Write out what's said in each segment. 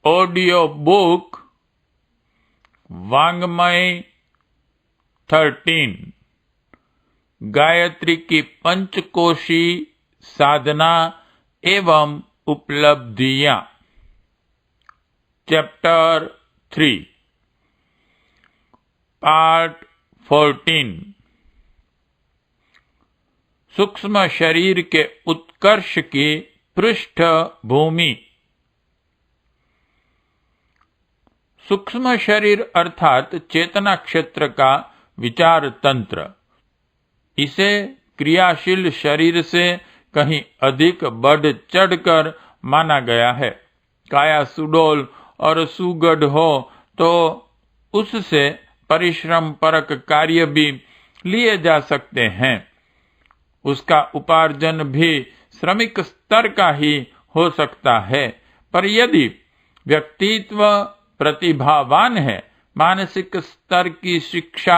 Audio book वांग्मय 13 Gayatri की पंचकोशी साधना एवं उपलब्धियां। चैप्टर 3 पार्ट 14 सूक्ष्म शरीर के उत्कर्ष की पृष्ठभूमि। सूक्ष्म शरीर अर्थात चेतना क्षेत्र का विचार तंत्र, इसे क्रियाशील शरीर से कहीं अधिक बढ़ चढ़कर माना गया है। काया सुडौल और सुगढ़ हो तो उससे परिश्रम परक कार्य भी लिए जा सकते हैं। उसका उपार्जन भी श्रमिक स्तर का ही हो सकता है, पर यदि व्यक्तित्व प्रतिभावान है, मानसिक स्तर की शिक्षा,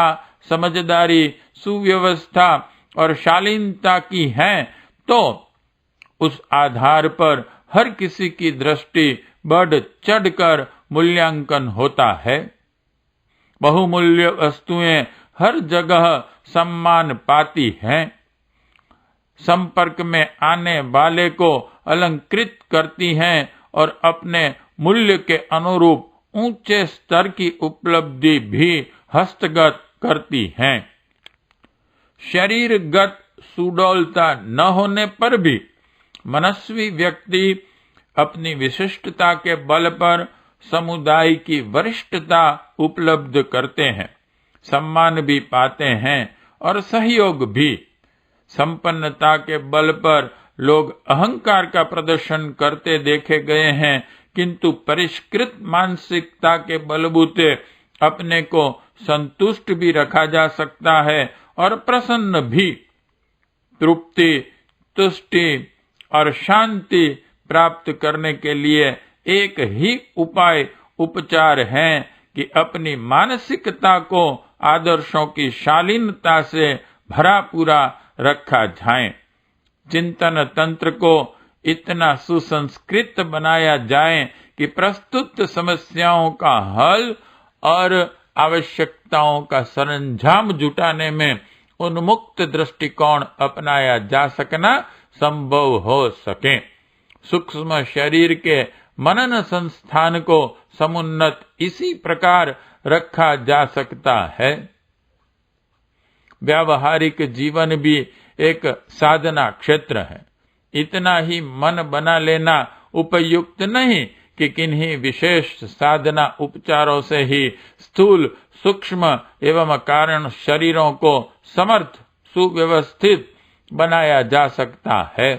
समझदारी, सुव्यवस्था और शालीनता की है, तो उस आधार पर हर किसी की दृष्टि बढ़ चढ़कर मूल्यांकन होता है। बहुमूल्य वस्तुएं हर जगह सम्मान पाती हैं, संपर्क में आने वाले को अलंकृत करती हैं और अपने मूल्य के अनुरूप ऊंचे स्तर की उपलब्धि भी हस्तगत करती हैं। शरीरगत सुडौलता न होने पर भी मनस्वी व्यक्ति अपनी विशिष्टता के बल पर समुदाय की वरिष्ठता उपलब्ध करते हैं, सम्मान भी पाते हैं और सहयोग भी। संपन्नता के बल पर लोग अहंकार का प्रदर्शन करते देखे गए हैं, किंतु परिष्कृत मानसिकता के बलबूते अपने को संतुष्ट भी रखा जा सकता है और प्रसन्न भी। तृप्ति, तुष्टि और शांति प्राप्त करने के लिए एक ही उपाय उपचार है कि अपनी मानसिकता को आदर्शों की शालीनता से भरा पूरा रखा जाए। चिंतन तंत्र को इतना सुसंस्कृत बनाया जाए कि प्रस्तुत समस्याओं का हल और आवश्यकताओं का सरंजाम जुटाने में उन्मुक्त दृष्टिकोण अपनाया जा सकना संभव हो सके। सूक्ष्म शरीर के मनन संस्थान को समुन्नत इसी प्रकार रखा जा सकता है। व्यावहारिक जीवन भी एक साधना क्षेत्र है। इतना ही मन बना लेना उपयुक्त नहीं कि किन्हीं विशेष साधना उपचारों से ही स्थूल, सूक्ष्म एवं कारण शरीरों को समर्थ, सुव्यवस्थित बनाया जा सकता है।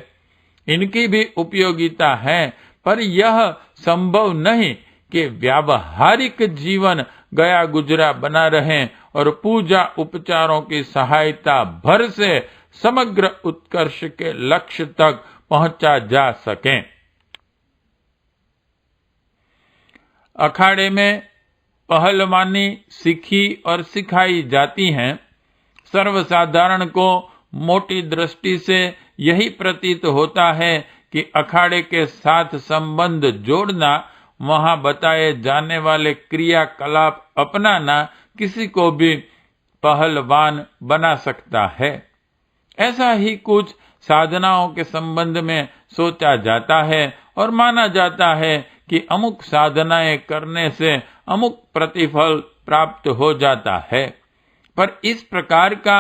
इनकी भी उपयोगिता है, पर यह संभव नहीं कि व्यावहारिक जीवन गया गुजरा बना रहे और पूजा उपचारों की सहायता भर से समग्र उत्कर्ष के लक्ष्य तक पहुंचा जा सके। अखाड़े में पहलवानी सीखी और सिखाई जाती हैं। सर्वसाधारण को मोटी दृष्टि से यही प्रतीत होता है कि अखाड़े के साथ संबंध जोड़ना, वहां बताए जाने वाले क्रियाकलाप अपनाना किसी को भी पहलवान बना सकता है। ऐसा ही कुछ साधनाओं के संबंध में सोचा जाता है और माना जाता है कि अमुक साधनाएं करने से अमुक प्रतिफल प्राप्त हो जाता है। पर इस प्रकार का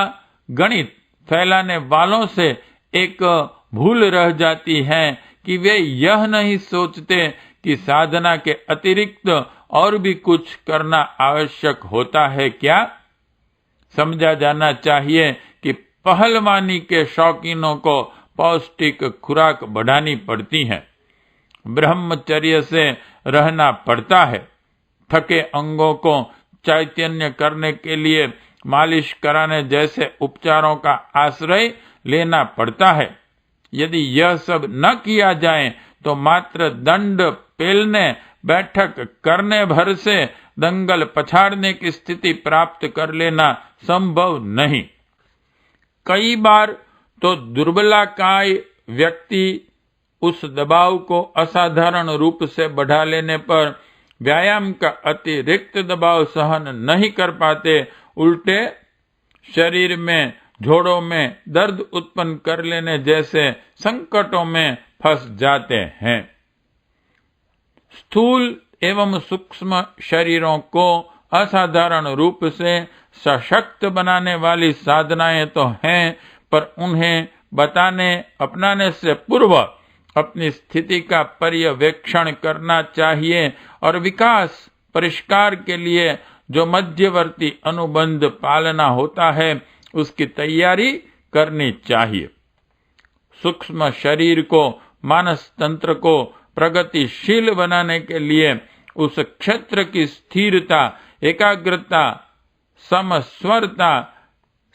गणित फैलाने वालों से एक भूल रह जाती है कि वे यह नहीं सोचते कि साधना के अतिरिक्त और भी कुछ करना आवश्यक होता है क्या। समझा जाना चाहिए कि पहलवानी के शौकीनों को पौष्टिक खुराक बढ़ानी पड़ती है, ब्रह्मचर्य से रहना पड़ता है, थके अंगों को चैतन्य करने के लिए मालिश कराने जैसे उपचारों का आश्रय लेना पड़ता है। यदि यह सब न किया जाए तो मात्र दंड पेलने, बैठक करने भर से दंगल पछाड़ने की स्थिति प्राप्त कर लेना संभव नहीं। कई बार तो दुर्बलाकाय व्यक्ति उस दबाव को असाधारण रूप से बढ़ा लेने पर व्यायाम का अतिरिक्त दबाव सहन नहीं कर पाते, उल्टे शरीर में जोड़ों में दर्द उत्पन्न कर लेने जैसे संकटों में फंस जाते हैं। स्थूल एवं सूक्ष्म शरीरों को असाधारण रूप से सशक्त बनाने वाली साधनाएं तो हैं, पर उन्हें बताने अपनाने से पूर्व अपनी स्थिति का पर्यवेक्षण करना चाहिए और विकास परिष्कार के लिए जो मध्यवर्ती अनुबंध पालना होता है उसकी तैयारी करनी चाहिए। सूक्ष्म शरीर को, मानस तंत्र को प्रगतिशील बनाने के लिए उस क्षेत्र की स्थिरता, एकाग्रता, समस्वरता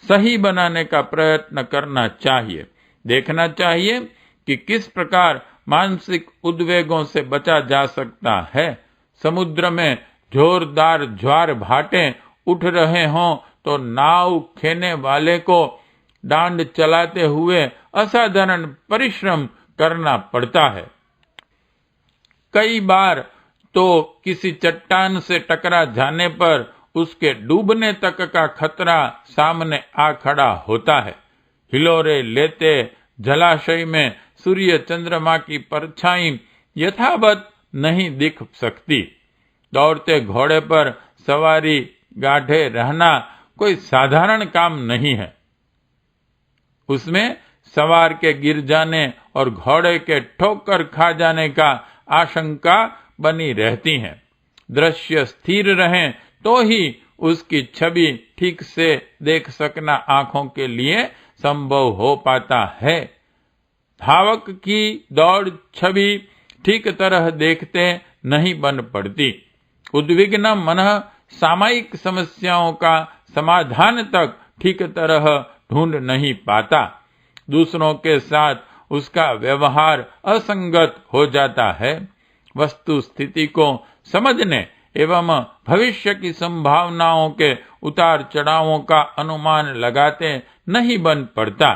सही बनाने का प्रयत्न करना चाहिए। देखना चाहिए कि किस प्रकार मानसिक उद्वेगों से बचा जा सकता है। समुद्र में जोरदार ज्वार भाटे उठ रहे हों तो नाव खेने वाले को डांड चलाते हुए असाधारण परिश्रम करना पड़ता है। कई बार तो किसी चट्टान से टकरा जाने पर उसके डूबने तक का खतरा सामने आ खड़ा होता है। हिलोरे लेते जलाशय में सूर्य चंद्रमा की परछाई यथावत नहीं दिख सकती। दौड़ते घोड़े पर सवारी गाढ़े रहना कोई साधारण काम नहीं है। उसमें सवार के गिर जाने और घोड़े के ठोकर खा जाने का आशंका बनी रहती है। दृश्य स्थिर रहें तो ही उसकी छवि ठीक से देख सकना आंखों के लिए संभव हो पाता है। धावक की दौड़ छवि ठीक तरह देखते नहीं बन पड़ती। उद्विग्न मन सामयिक समस्याओं का समाधान तक ठीक तरह ढूंढ नहीं पाता। दूसरों के साथ उसका व्यवहार असंगत हो जाता है। वस्तु स्थिति को समझने एवं भविष्य की संभावनाओं के उतार चढ़ावों का अनुमान लगाते नहीं बन पड़ता।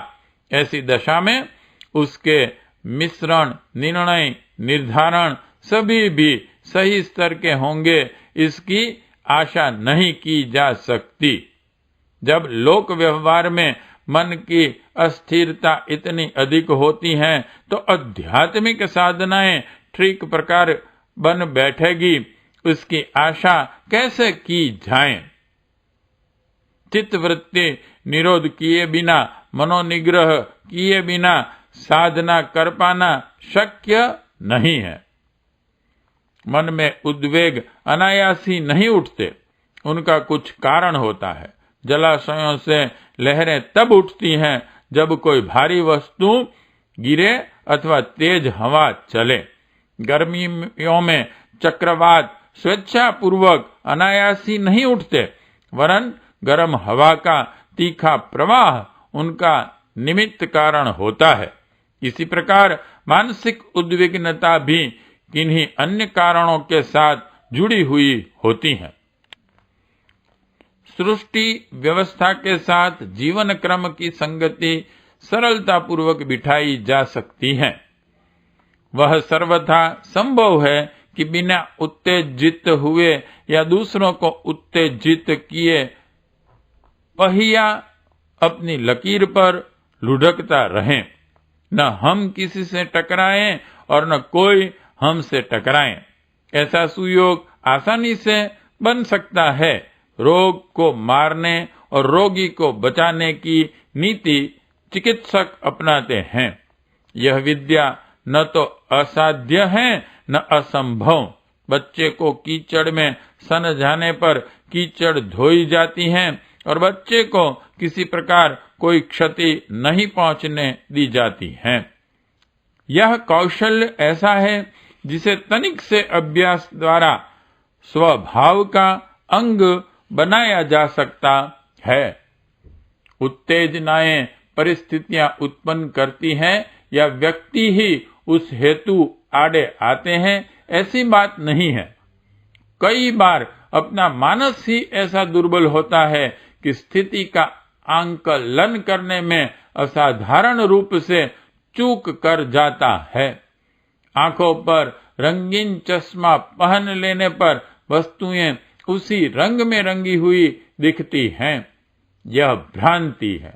ऐसी दशा में उसके मिश्रण, निर्णय, निर्धारण सभी भी सही स्तर के होंगे, इसकी आशा नहीं की जा सकती। जब लोक व्यवहार में मन की अस्थिरता इतनी अधिक होती है तो आध्यात्मिक साधनाएं ठीक प्रकार बन बैठेगी, उसकी आशा कैसे की जाए। चित्तवृत्ति निरोध किए बिना, मनोनिग्रह किए बिना साधना कर पाना शक्य नहीं है। मन में उद्वेग अनायास ही नहीं उठते, उनका कुछ कारण होता है। जलाशयों से लहरें तब उठती हैं जब कोई भारी वस्तु गिरे अथवा तेज हवा चले। गर्मियों में चक्रवात स्वेच्छापूर्वक अनायासी नहीं उठते, वरन गर्म हवा का तीखा प्रवाह उनका निमित्त कारण होता है। इसी प्रकार मानसिक उद्विग्नता भी किन्हीं अन्य कारणों के साथ जुड़ी हुई होती है। सृष्टि व्यवस्था के साथ जीवन क्रम की संगति सरलता पूर्वक बिठाई जा सकती है। वह सर्वथा संभव है कि बिना उत्तेजित हुए या दूसरों को उत्तेजित किए पहिया अपनी लकीर पर लुढ़कता रहे। न हम किसी से टकराएं और न कोई हमसे टकराएं। ऐसा सुयोग आसानी से बन सकता है। रोग को मारने और रोगी को बचाने की नीति चिकित्सक अपनाते हैं। यह विद्या न तो असाध्य है न असंभव। बच्चे को कीचड़ में सन जाने पर कीचड़ धोई जाती है और बच्चे को किसी प्रकार कोई क्षति नहीं पहुंचने दी जाती है। यह कौशल्य ऐसा है जिसे तनिक से अभ्यास द्वारा स्वभाव का अंग बनाया जा सकता है। उत्तेजनाएं परिस्थितियां उत्पन्न करती हैं या व्यक्ति ही उस हेतु आड़े आते हैं, ऐसी बात नहीं है। कई बार अपना मानस ही ऐसा दुर्बल होता है कि स्थिति का आंकलन करने में असाधारण रूप से चूक कर जाता है। आंखों पर रंगीन चश्मा पहन लेने पर वस्तुएं उसी रंग में रंगी हुई दिखती हैं। यह भ्रांति है।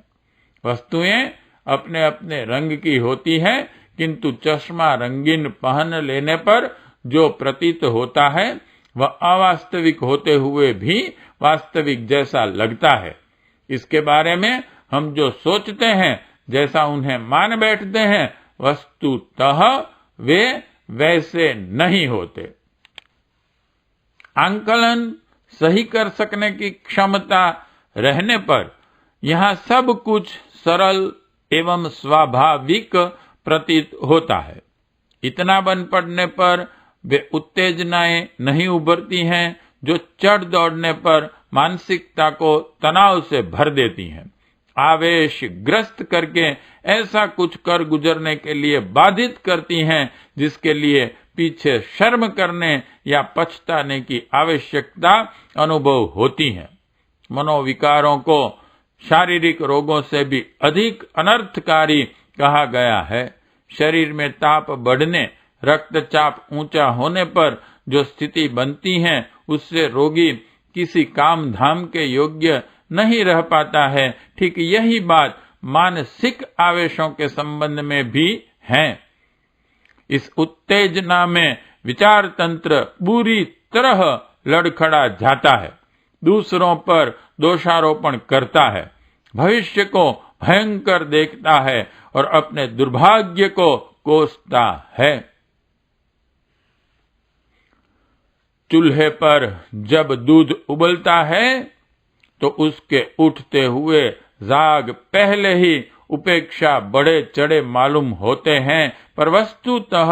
वस्तुएं अपने अपने रंग की होती हैं, किंतु चश्मा रंगीन पहन लेने पर जो प्रतीत होता है वह अवास्तविक होते हुए भी वास्तविक जैसा लगता है। इसके बारे में हम जो सोचते हैं, जैसा उन्हें मान बैठते हैं, वस्तुतः वे वैसे नहीं होते। आंकलन सही कर सकने की क्षमता रहने पर यहाँ सब कुछ सरल एवं स्वाभाविक प्रतीत होता है। इतना बन पड़ने पर वे उत्तेजनाएं नहीं उभरती हैं जो चढ़ दौड़ने पर मानसिकता को तनाव से भर देती हैं, आवेश ग्रस्त करके ऐसा कुछ कर गुजरने के लिए बाधित करती हैं जिसके लिए पीछे शर्म करने या पछताने की आवश्यकता अनुभव होती है। मनोविकारों को शारीरिक रोगों से भी अधिक अनर्थकारी कहा गया है। शरीर में ताप बढ़ने, रक्तचाप ऊंचा होने पर जो स्थिति बनती है, उससे रोगी किसी काम धाम के योग्य नहीं रह पाता है। ठीक यही बात मानसिक आवेशों के संबंध में भी है। इस उत्तेजना में विचार तंत्र बुरी तरह लड़खड़ा जाता है, दूसरों पर दोषारोपण करता है, भविष्य को भयंकर देखता है और अपने दुर्भाग्य को कोसता है। चूल्हे पर जब दूध उबलता है तो उसके उठते हुए जाग पहले ही उपेक्षा बड़े चढ़े मालूम होते हैं, पर वस्तुतः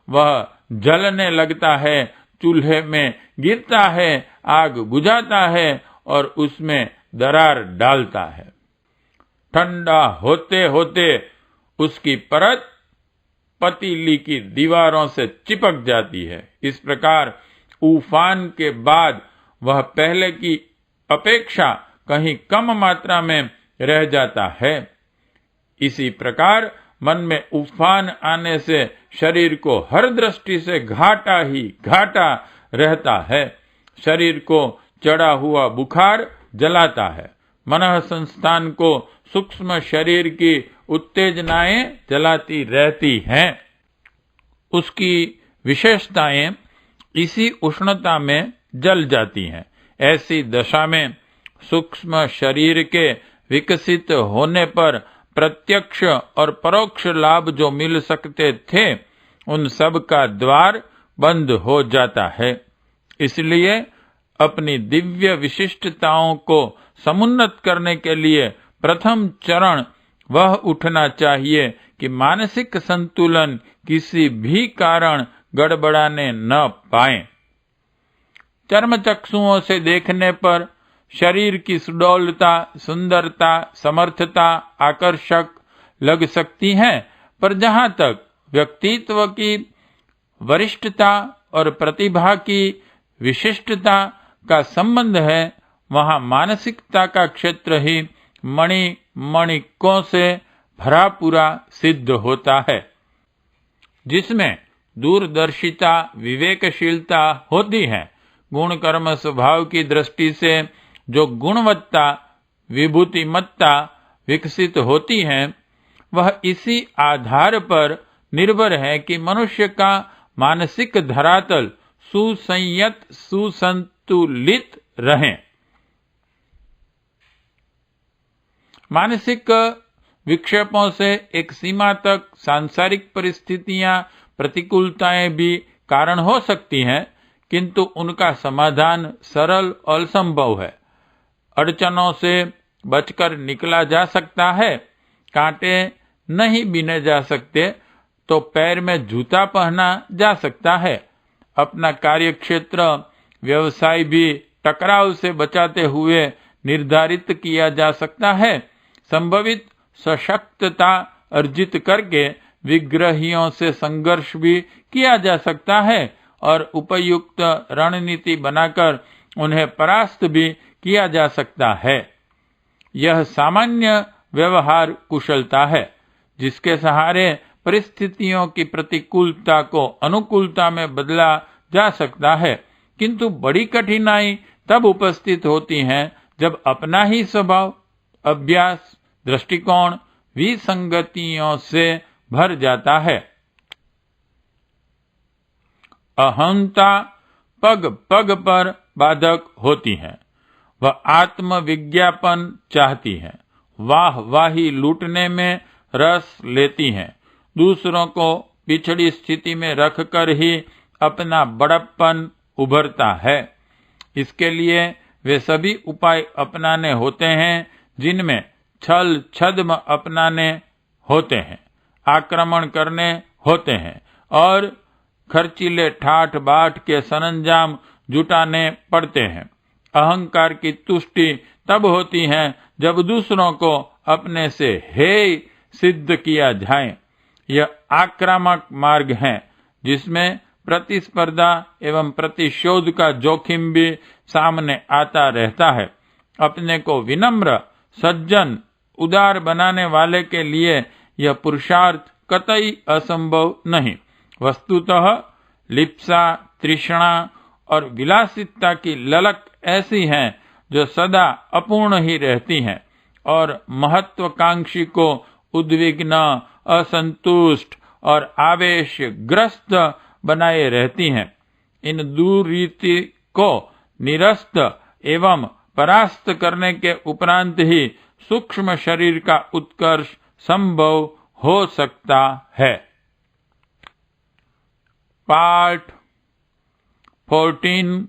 वह जलने लगता है, चूल्हे में गिरता है, आग बुझाता है और उसमें दरार डालता है। ठंडा होते होते उसकी परत पतीली की दीवारों से चिपक जाती है। इस प्रकार उफान के बाद वह पहले की अपेक्षा कहीं कम मात्रा में रह जाता है। इसी प्रकार मन में उफान आने से शरीर को हर दृष्टि से घाटा ही घाटा रहता है। शरीर को चढ़ा हुआ बुखार जलाता है। मनः संस्थान को सूक्ष्म शरीर की उत्तेजनाएं जलाती रहती हैं। उसकी विशेषताएं इसी उष्णता में जल जाती हैं। ऐसी दशा में सूक्ष्म शरीर के विकसित होने पर प्रत्यक्ष और परोक्ष लाभ जो मिल सकते थे, उन सब का द्वार बंद हो जाता है। इसलिए अपनी दिव्य विशिष्टताओं को समुन्नत करने के लिए प्रथम चरण वह उठना चाहिए कि मानसिक संतुलन किसी भी कारण गड़बड़ाने न पाए। चर्मचक्षुओं से देखने पर शरीर की सुडौलता, सुंदरता, समर्थता आकर्षक लग सकती है, पर जहाँ तक व्यक्तित्व की वरिष्ठता और प्रतिभा की विशिष्टता का संबंध है, वहाँ मानसिकता का क्षेत्र ही मणिकों से भरा पूरा सिद्ध होता है, जिसमें दूरदर्शिता, विवेकशीलता होती है। गुण कर्म स्वभाव की दृष्टि से जो गुणवत्ता, विभूतिमत्ता विकसित होती है, वह इसी आधार पर निर्भर है कि मनुष्य का मानसिक धरातल सुसंयत, सुसंतुलित रहे। मानसिक विक्षेपों से एक सीमा तक सांसारिक परिस्थितियां, प्रतिकूलताएं भी कारण हो सकती हैं, किंतु उनका समाधान सरल और संभव है। अड़चनों से बचकर निकला जा सकता है। कांटे नहीं बीने जा सकते तो पैर में जूता पहना जा सकता है। अपना कार्यक्षेत्र, व्यवसाय भी टकराव से बचाते हुए निर्धारित किया जा सकता है। संभवित सशक्तता अर्जित करके विग्रहियों से संघर्ष भी किया जा सकता है और उपयुक्त रणनीति बनाकर उन्हें परास्त भी किया जा सकता है। यह सामान्य व्यवहार कुशलता है, जिसके सहारे परिस्थितियों की प्रतिकूलता को अनुकूलता में बदला जा सकता है, किंतु बड़ी कठिनाई तब उपस्थित होती है जब अपना ही स्वभाव, अभ्यास, दृष्टिकोण विसंगतियों से भर जाता है। अहंता पग पग पर बाधक होती है। वह आत्मविज्ञापन चाहती है, वाहवाही लूटने में रस लेती है, दूसरों को पिछड़ी स्थिति में रखकर ही अपना बड़प्पन उभरता है। इसके लिए वे सभी उपाय अपनाने होते हैं जिनमें छल छद्म अपनाने होते हैं, आक्रमण करने होते हैं और खर्चीले ठाठ बाट के सरंजाम जुटाने पड़ते हैं। अहंकार की तुष्टि तब होती है जब दूसरों को अपने से हेय सिद्ध किया जाए। यह आक्रामक मार्ग है जिसमें प्रतिस्पर्धा एवं प्रतिशोध का जोखिम भी सामने आता रहता है। अपने को विनम्र, सज्जन, उदार बनाने वाले के लिए यह पुरुषार्थ कतई असंभव नहीं। वस्तुतः लिप्सा, तृष्णा और विलासिता की ललक ऐसी है जो सदा अपूर्ण ही रहती है और महत्वाकांक्षी को उद्विग्न, असंतुष्ट और आवेशग्रस्त बनाए रहती हैं। इन दुरीति को निरस्त एवं परास्त करने के उपरांत ही सूक्ष्म शरीर का उत्कर्ष संभव हो सकता है। पाठ 14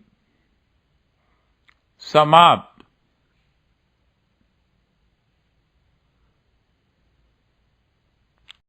समाप्त।